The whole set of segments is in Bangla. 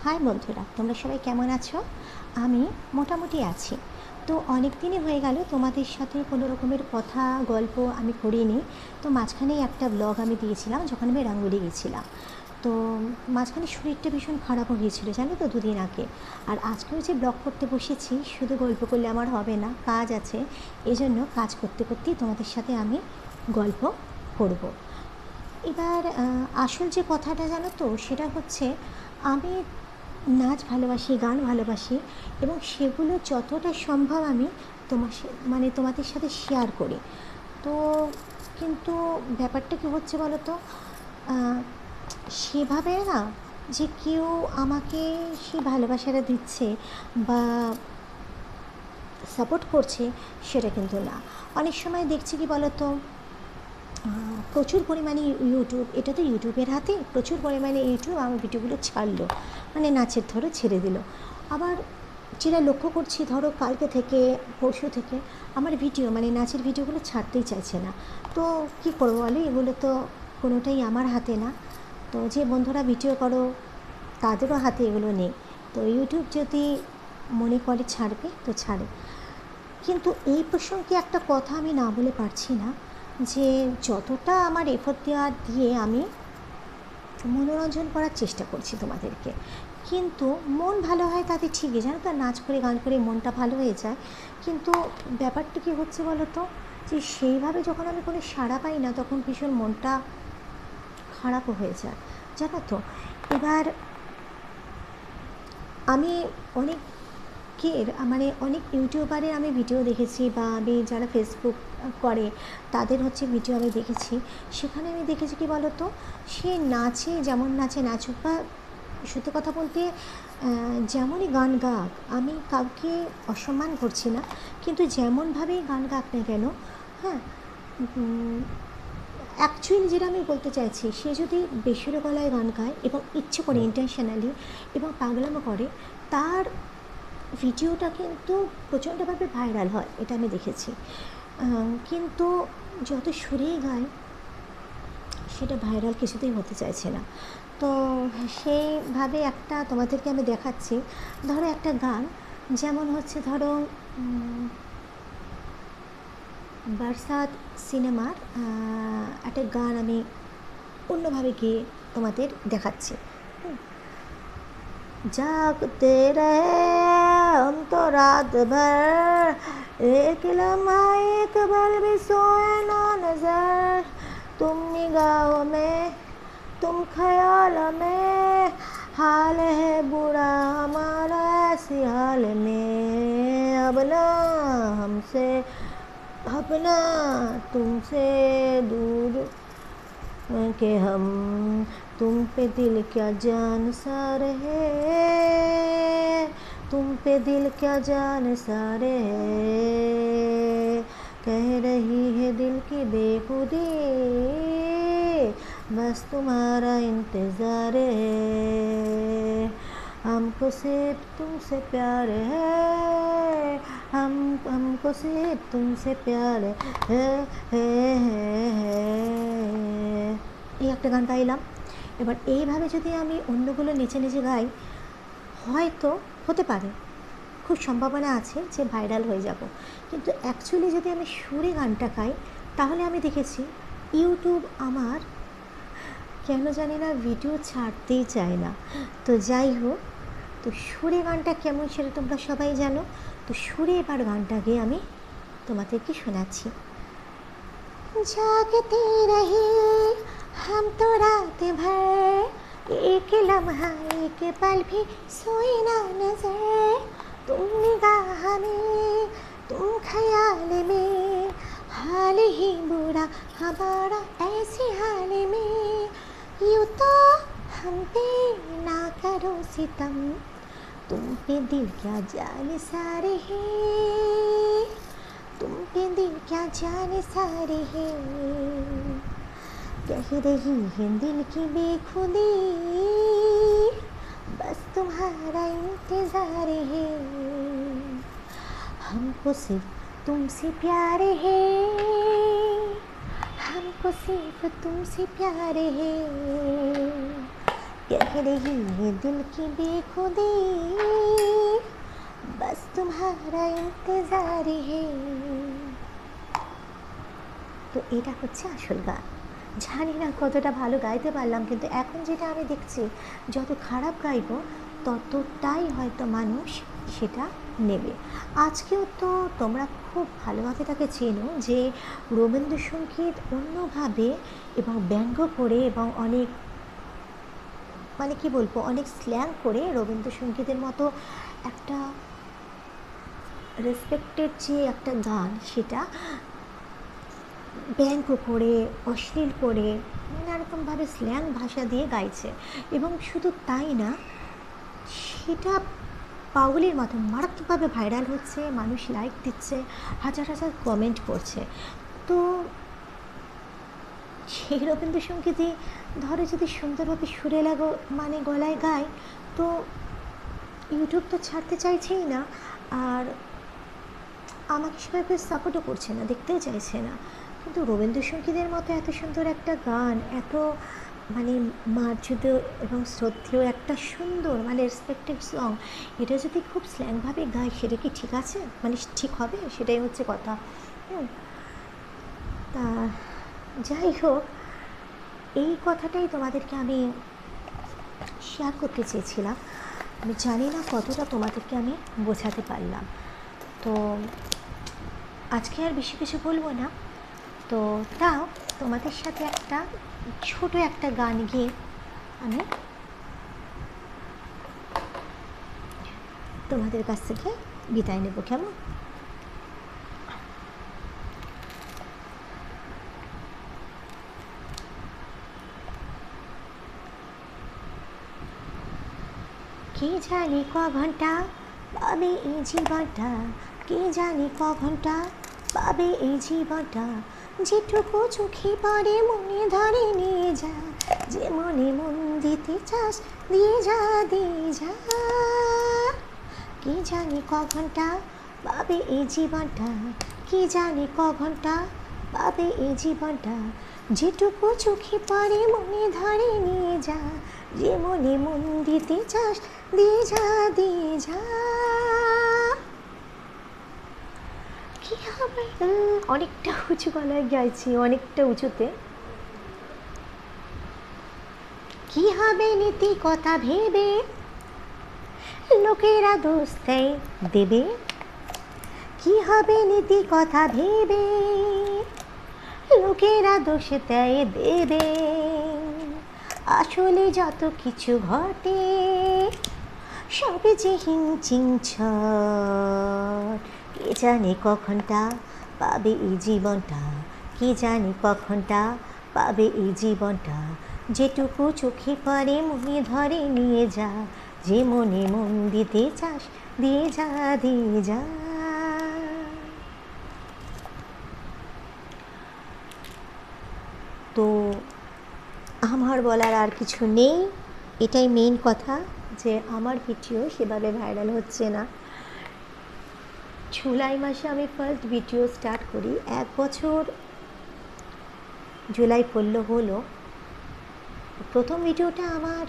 হাই বন্ধুরা, তোমরা সবাই কেমন আছো? আমি মোটামুটি আছি। তো অনেক দিনই হয়ে গেল তোমাদের সাথে কোনো রকমের কথা গল্প আমি করিনি। তো মাঝখানেই একটা ব্লগ আমি দিয়েছিলাম যখন আমি রাঙ্গুলি গেছিলাম। তো মাঝখানে শরীরটা ভীষণ খারাপও হয়েছিল, জানো তো, দুদিন আগে। আর আজকেও যে ব্লগ করতে বসেছি, শুধু গল্প করলে আমার হবে না, কাজ আছে। এই জন্য কাজ করতে করতেই তোমাদের সাথে আমি গল্প করব। এবার আসল যে কথাটা জানো তো, সেটা হচ্ছে আমি নাচ ভালোবাসি, গান ভালোবাসি, এবং সেগুলো যতটা সম্ভব আমি তোমাদের সাথে শেয়ার করি। তো কিন্তু ব্যাপারটা কী হচ্ছে বলো তো, সেভাবে না যে কেউ আমাকে সেই ভালোবাসাটা দিচ্ছে বা সাপোর্ট করছে, সেটা কিন্তু না। অনেক সময় দেখছি কি বলো তো, প্রচুর পরিমাণে ইউটিউব, এটা তো ইউটিউবের হাতে, প্রচুর পরিমাণে ইউটিউব আমার ভিডিওগুলো ছাড়লো, মানে নাচের ধরো ছেড়ে দিল। আবার যেটা লক্ষ্য করছি, ধরো কালকে থেকে পরশু থেকে আমার ভিডিও, মানে নাচের ভিডিওগুলো ছাড়তেই চাইছে না। তো কী করবো বলো, এগুলো তো কোনোটাই আমার হাতে না। তো যে বন্ধুরা ভিডিও করো তাদেরও হাতে এগুলো নেই। তো ইউটিউব যদি মনে করে ছাড়বে তো ছাড়ে। কিন্তু এই প্রসঙ্গে একটা কথা আমি না বলে পারছি না, যে যতটা আমার এফোর্ট দিয়ে আমি মনোরঞ্জন করার চেষ্টা করছি তোমাদেরকে, কিন্তু মন ভালো হয় তাতে ঠিকই, জানো তো, নাচ করে গান করে মনটা ভালো হয়ে যায়। কিন্তু ব্যাপারটা কী হচ্ছে বলো তো, যে সেইভাবে যখন আমি কোনো সাড়া পাই না, তখন ভীষণ মনটা খারাপও হয়ে যায়, জানো তো। এবার আমি মানে অনেক ইউটিউবারের আমি ভিডিও দেখেছি, বা আমি যারা ফেসবুক করে তাদের ভিডিও আমি দেখেছি। সেখানে আমি দেখেছি কি বলো তো, সে নাচে, যেমন নাচে নাচুক, বা সত্যি কথা বলতে যেমনই গান গাক, আমি কাউকে অসম্মান করছি না, কিন্তু যেমনভাবেই গান গাক না কেন, হ্যাঁ, অ্যাকচুয়ালি যেটা আমি বলতে চাইছি, সে যদি বেসুরো গলায় গান গায় এবং ইচ্ছে করে ইন্টেনশনালি এবং পাগলামো করে, তার ভিডিওটা কিন্তু প্রচণ্ডভাবে ভাইরাল হয়, এটা আমি দেখেছি। কিন্তু যত সুরেই গায়, সেটা ভাইরাল কিছুতেই হতে চাইছে না। তো সেইভাবে একটা তোমাদেরকে আমি দেখাচ্ছি। ধরো একটা গান, যেমন ধরো বরসাত সিনেমার একটা গান আমি অন্যভাবে গিয়ে তোমাদের দেখাচ্ছি। जागते रहे हम तो रात भर, एक लम्हा एक पल भी सोए ना नजर, तुम निगाहों में, तुम ख्याल में, हाल है बुरा हमारा ऐसी हाल में, अब ना तुमसे दूर कि हम तुम पे दिल क्या जान सा रहे, तुम पे दिल क्या जान सा रहे, कह रही है दिल की बेखुदी, बस तुम्हारा इंतज़ार है, हमको सिर्फ तुमसे प्यार है, हमको सिर्फ तुमसे प्यार है। এই একটা গান গাইলাম। এবার এইভাবে যদি আমি অন্যগুলো নেচে নেচে গাই, হয়তো হতে পারে, খুব সম্ভাবনা আছে যে ভাইরাল হয়ে যাব। কিন্তু অ্যাকচুয়ালি যদি আমি সুরে গানটা গাই, তাহলে আমি দেখেছি ইউটিউব আমার কেন জানি না ভিডিও ছাড়তেই চায় না। তো যাই হোক, তো সুরে গানটা কেমন সেটা তোমরা সবাই জানো। তো সুরে এবার গানটা গিয়ে আমি তোমাদেরকে শোনাচ্ছি। जागते रहे हम तो रात भर, एक लम्हा एक पल भी सोए ना नजर, तुम निगाह में, तुम ख्याल में, हाल ही बुरा हमारा ऐसे हाल में, यूँ तो हम पे ना करो सितम, तुम पे दिल क्या जान सारे हैं, तुम पे दिल क्या जाने सारे हैं, कह रही है दिल की बेखुदी, बस तुम्हारा इंतज़ार है, हमको सिर्फ तुमसे प्यार है, हमको सिर्फ तुमसे प्यार है, कह रही है दिल की बेखुदी, बस तुम्हारा इंतजार है। তো এটা হচ্ছে আসল গান। জানি না কতটা ভালো গাইতে পারলাম, কিন্তু এখন যেটা আমি দেখছি যত খারাপ গাইব ততটাই হয়তো মানুষ সেটা নেবে। আজকেও তো তোমরা খুব ভালোভাবে তাকে চেনো যে রবীন্দ্রসঙ্গীত অন্যভাবে এবং ব্যঙ্গ করে এবং অনেক মানে কি বলবো অনেক স্ল্যাং করে রবীন্দ্রসঙ্গীতের মতো একটা রেসপেক্টেড যে একটা গান সেটা ব্যঙ্গ করে অশ্লীল করে নানারকমভাবে স্ল্যাং ভাষা দিয়ে গাইছে। এবং শুধু তাই না, সেটা পাগলের মতো মারাত্মকভাবে ভাইরাল হচ্ছে, মানুষ লাইক দিচ্ছে, হাজার হাজার কমেন্ট করছে। তো সেই রবীন্দ্রসঙ্গীতই ধরো যদি সুন্দরভাবে সুরে লাগো মানে গলায় গায়, তো ইউটিউব তো ছাড়তে চাইছেই না, আর আমাকে সেভাবে সাপোর্টও করছে না, দেখতেও চাইছে না। কিন্তু রবীন্দ্রসঙ্গীতের মতো এত সুন্দর একটা গান, এত মানে মার্জিত এবং শ্রদ্ধেয় একটা সুন্দর মানে রেসপেক্টেড সং, এটা যদি খুব স্ল্যাংভাবে গায় সেটা কি ঠিক আছে, মানে ঠিক হবে? সেটাই হচ্ছে কথা। তা যাই হোক, এই কথাটাই তোমাদেরকে আমি শেয়ার করতে চেয়েছিলাম। আমি জানি না কতটা তোমাদেরকে আমি বোঝাতে পারলাম। তো আজকে আর বেশি কিছু বলবো না। তো তাও তোমাদের সাথে একটা ছোট একটা গান গিয়ে আমি তোমাদের কাছ থেকে বিদায় নেব, কেমন? কে জানি ক ঘন্টা পাবে এই জীবনটা, কে জানি ক ঘন্টা পাবে এই জীবনটা, যেটুকু চোখে পড়ে মনে ধরে নিয়ে যা, যে মনে মন দিতে চাস দিয়ে যা দিয়ে যা। কে জানি ক ঘন্টা পাবে এই জীবনটা, কে জানি ক ঘন্টা পাবে এই জীবনটা, যেটুকু চোখে পড়ে মনে ধরে নিয়ে যা, যে মনে মন দিতে চাস দিয়ে যা দিয়ে যা। কি হবে, অনেকটা উঁচু গলায় গাইছি, অনেকটা উঁচুতে। কি হবে নীতি কথা ভেবে লোকেরা দোষ দেবে, কি হবে নীতি কথা ভেবে লোকেরা দোষ দেবে, আসলে যত কিছু ঘটে সবে যে হিংচিং ছট। কে জানে কখনটা পাবে এই জীবনটা, কে জানে কখনটা পাবে এই জীবনটা, যেটুকু চোখে পড়ে মনে ধরে নিয়ে যা, যে মনে মন দিতে চাস দিয়ে যা দিয়ে যা। তো আমার বলার আর কিছু নেই, এটাই মেইন কথা যে আমার ভিডিও সেভাবে ভাইরাল হচ্ছে না। জুলাই মাসে আমি ফার্স্ট ভিডিও স্টার্ট করি, 1 বছর জুলাই হলো। প্রথম ভিডিওটা আমার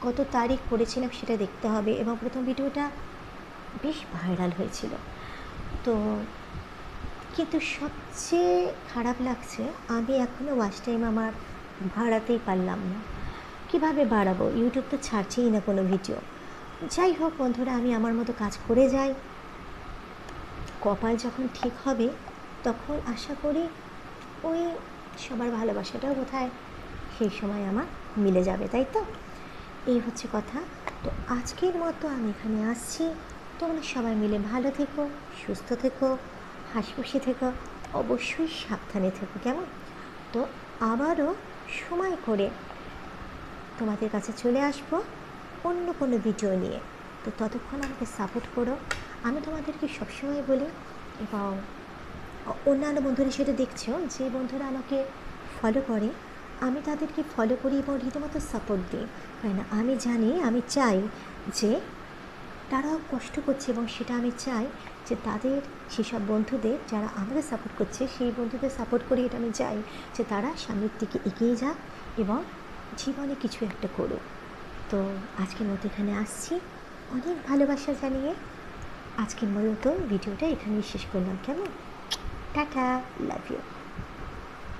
কত তারিখ করেছিলাম সেটা দেখতে হবে, এবং প্রথম ভিডিওটা বেশ ভাইরাল হয়েছিল। তো কিন্তু সবচেয়ে খারাপ লাগছে আমি এখনও ওয়াচ টাইম আমার বাড়াতেই পারলাম না। কীভাবে বাড়াবো? ইউটিউব তো ছাড়ছেই না কোনো ভিডিও। যাই হোক বন্ধুরা, আমি আমার মতো কাজ করে যাই, কপাল যখন ঠিক হবে তখন আশা করি ওই সবার ভালোবাসাটাও কোথায় সেই সময় আমার মিলে যাবে, তাই তো? এই হচ্ছে কথা। তো আজকের মতো আমি এখানে আসছি, তোমরা সবাই মিলে ভালো থেকো, সুস্থ থেকো, হাসিখুশি থেকো, অবশ্যই সাবধানে থেকো, কেমন? তো আবারও সময় করে তোমাদের কাছে চলে আসবো অন্য কোনো ভিডিও নিয়ে। তো ততক্ষণ আমাকে সাপোর্ট করো, আমি তোমাদেরকে সবসময় বলি। এবং অন্যান্য বন্ধুরা সেটা দেখছো, যে বন্ধুরা আমাকে ফলো করে আমি তাদেরকে ফলো করি এবং রীতিমতো সাপোর্ট দিই, কারণ আমি জানি, আমি চাই যে তারাও কষ্ট করছে, এবং সেটা আমি চাই যে তাদের সেসব বন্ধুদের যারা আমাকে সাপোর্ট করছে সেই বন্ধুদের সাপোর্ট করি, এটা আমি চাই যে তারা সামনের দিকে এগিয়ে যাক এবং জীবনে কিছু একটা করো। তো আজকের মতো এখানে আসছি, অনেক ভালোবাসা জানিয়ে আজকের মতো ভিডিওটা এখানেই শেষ করলাম। কেমন? Tata, love you.